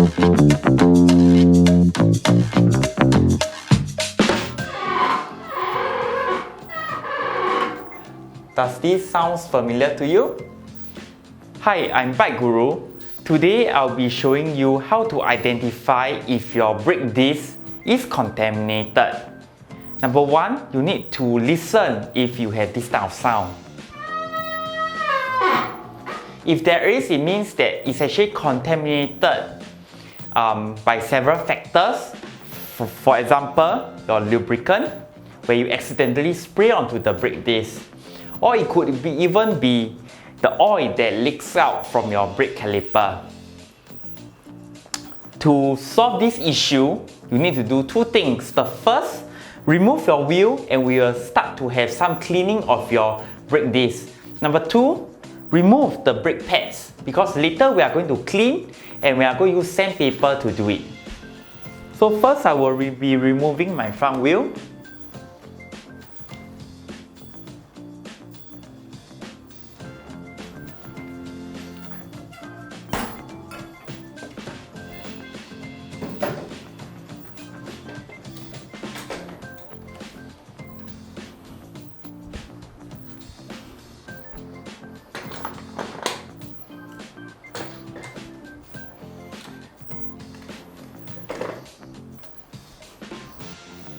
Does this sound familiar to you? Hi, I'm Bike Guru. Today I'll be showing you how to identify if your brake disc is contaminated. Number one, you need to listen if you have this type of sound. If there is, it means that it's actually contaminated by several factors. For example, your lubricant, where you accidentally spray onto the brake disc. Or it could even be the oil that leaks out from your brake caliper. To solve this issue, you need to do two things. The first, remove your wheel and we will start to have some cleaning of your brake disc. Number two, remove the brake pads because later we are going to clean and we are going to use sandpaper to do it. So first I will be removing my front wheel.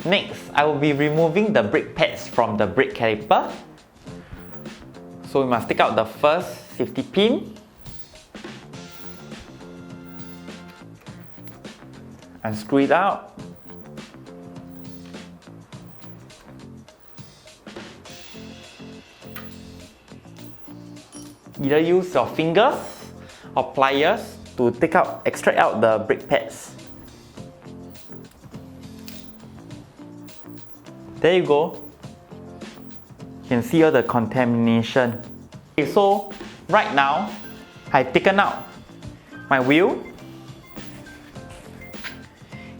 Next, I will be removing the brake pads from the brake caliper. So we must take out the first safety pin. Unscrew it out. Either use your fingers or pliers to extract out the brake pads. There you go. You can see all the contamination. Okay, so right now, I've taken out my wheel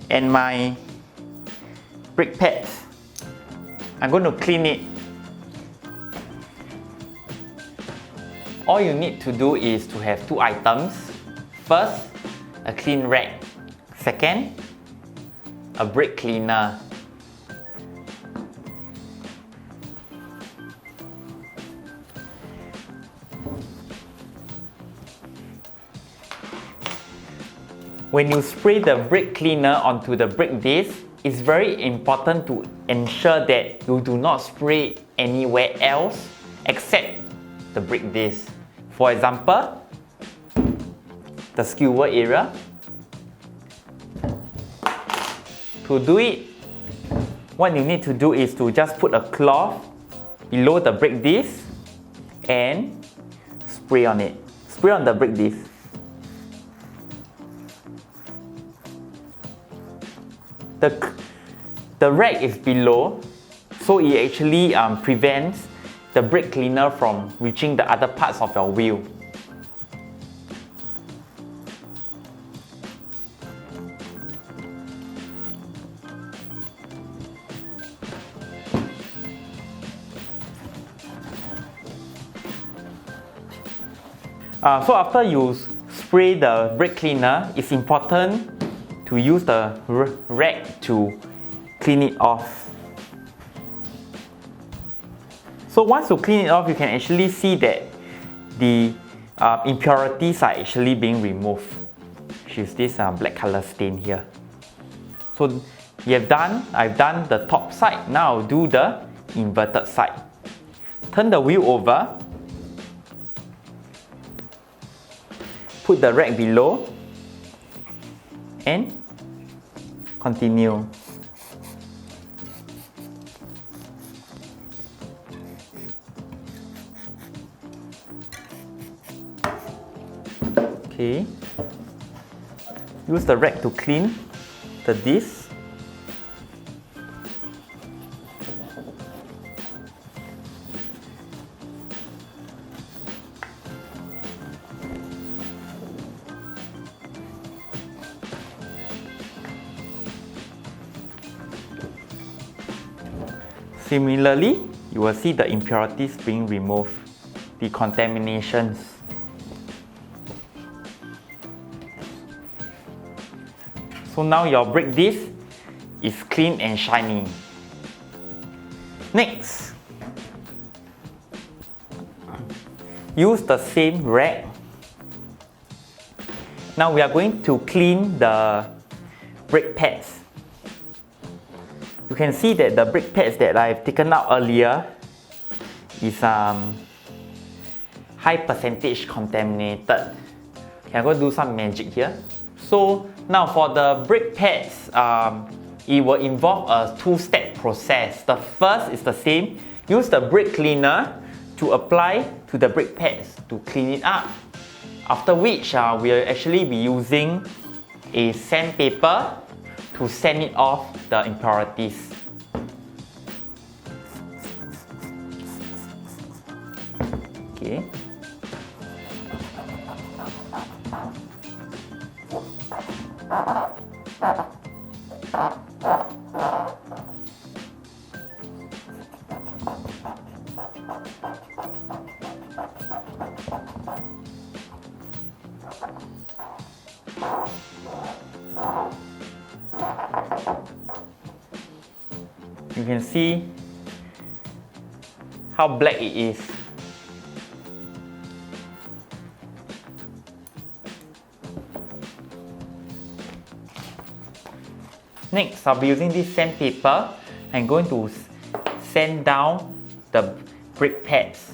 and my brake pads. I'm going to clean it. All you need to do is to have two items. First, a clean rag. Second, a brake cleaner. When you spray the brake cleaner onto the brake disc, it's very important to ensure that you do not spray anywhere else except the brake disc. For example, the skewer area. To do it, what you need to do is to just put a cloth below the brake disc and spray on it. Spray on the brake disc. The rag is below, so it actually prevents the brake cleaner from reaching the other parts of your wheel. So after you spray the brake cleaner, it's important to use the rag to clean it off. So once you clean it off, you can actually see that the impurities are actually being removed, which is this black color stain here. So I've done the top side, now I'll do the inverted side. Turn the wheel over, put the rag below, and continue. Okay. Use the rag to clean the disc. Similarly, you will see the impurities being removed, the contaminations. So now your brake disc is clean and shiny. Next, use the same rag. Now we are going to clean the brake pads. You can see that the brake pads that I've taken out earlier is high percentage contaminated. Okay, I'm going to do some magic here. So now for the brake pads, it will involve a two-step process. The first is the same. Use the brake cleaner to apply to the brake pads to clean it up. After which, we'll actually be using a sandpaper to sand it off the impurities. Okay. You can see how black it is. Next, I'll be using this sandpaper. I'm going to sand down the brake pads.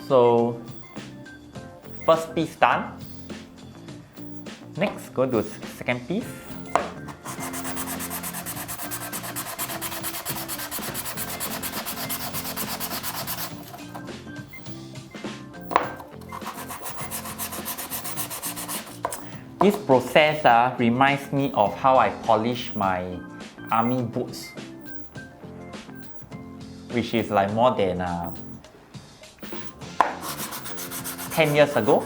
So, first piece done. Next, go to the second piece. This process reminds me of how I polish my army boots, which is like more than 10 years ago.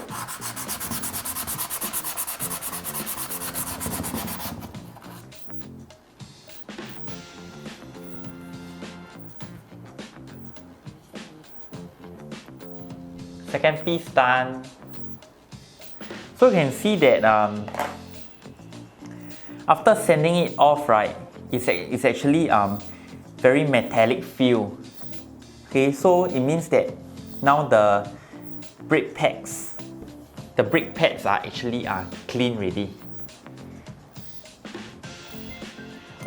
Second piece done. So you can see that after sanding it off, right, it's actually very metallic feel. Okay, so it means that now the brake pads are actually clean already.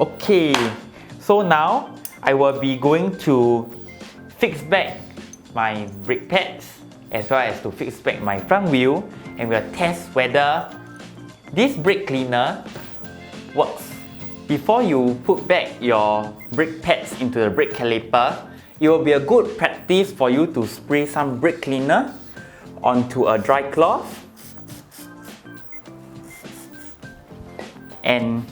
Okay, so now I will be going to fix back my brake pads as well as to fix back my front wheel, and we'll test whether this brake cleaner works. Before you put back your brake pads into the brake caliper, it will be a good practice for you to spray some brake cleaner onto a dry cloth and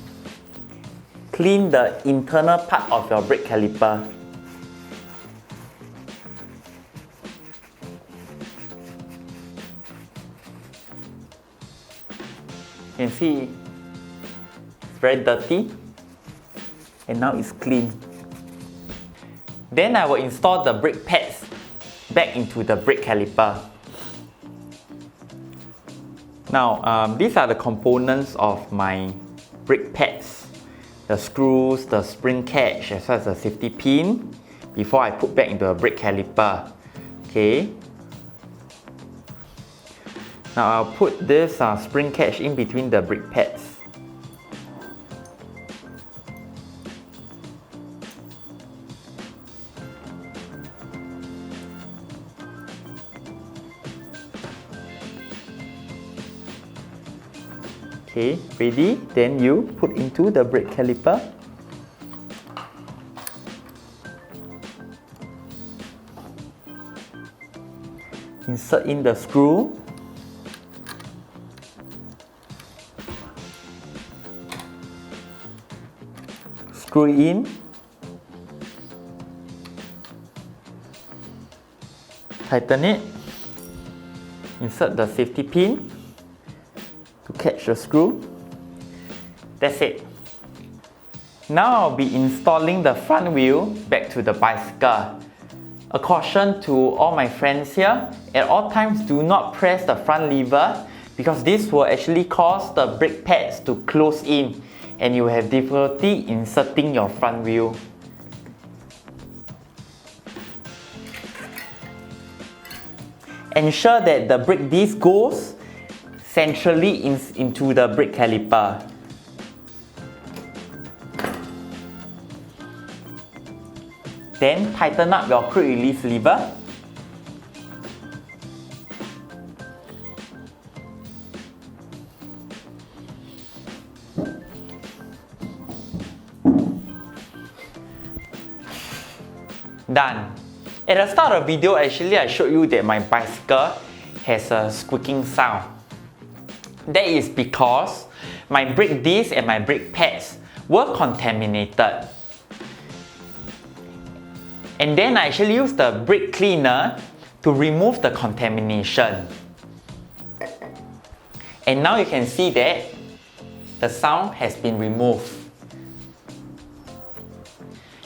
clean the internal part of your brake caliper. You can see it's very dirty and now it's clean. Then I will install the brake pads back into the brake caliper. Now, these are the components of my brake pads. The screws, the spring catch, as well as the safety pin before I put back into the brake caliper. Okay. Now I'll put this spring catch in between the brake pads. Okay, ready? Then you put into the brake caliper. Insert in the screw. Screw in. Tighten it. Insert the safety pin to catch the screw. That's it. Now I'll be installing the front wheel back to the bicycle. A caution to all my friends here, at all times do not press the front lever because this will actually cause the brake pads to close in and you will have difficulty inserting your front wheel. Ensure that the brake disc goes centrally into the brake caliper. Then tighten up your quick release lever. Done. At the start of the video, actually I showed you that my bicycle has a squeaking sound. That is because my brake disc and my brake pads were contaminated. And then I actually used the brake cleaner to remove the contamination. And now you can see that the sound has been removed.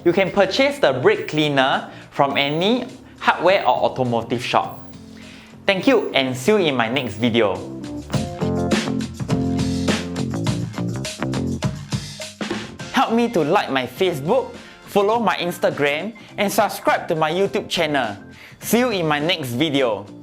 You can purchase the brake cleaner from any hardware or automotive shop. Thank you and see you in my next video. Help me to like my Facebook, follow my Instagram, and subscribe to my YouTube channel. See you in my next video.